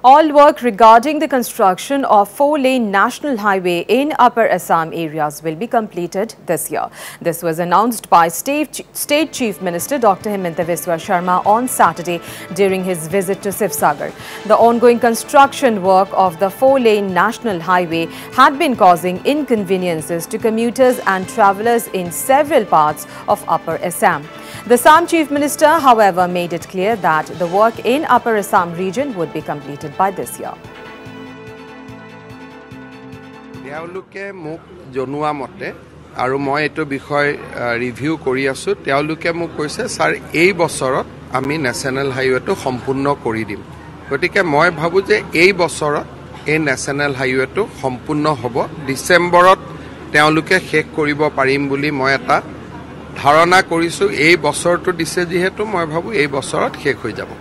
All work regarding the construction of 4-lane national highway in Upper Assam areas will be completed this year. This was announced by State Chief Minister Dr. Himanta Biswa Sharma on Saturday during his visit to Sivsagar. The ongoing construction work of the 4-lane national highway had been causing inconveniences to commuters and travellers in several parts of Upper Assam. The Assam Chief Minister, however, made it clear that the work in Upper Assam region would be completed by this year. তেওঁলোকে মোক জনোৱা মতে আৰু মই এটো বিষয় review কৰি আছো তেওঁলোকে মোক কৈছে স্যাৰ এই বছৰত আমি ন্যাশনাল হাইৱেটো সম্পূৰ্ণ কৰি দিম গতিকে মই ভাবো যে এই বছৰত এই ন্যাশনাল হাইৱেটো সম্পূৰ্ণ হ'ব ডিসেম্বৰত তেওঁলোকে শেষ কৰিব পাৰিম বুলি মই এটা ধাৰণা কৰিছো এই বছৰটো দিছে যেহেতু মই ভাবো এই বছৰত শেষ হৈ যাব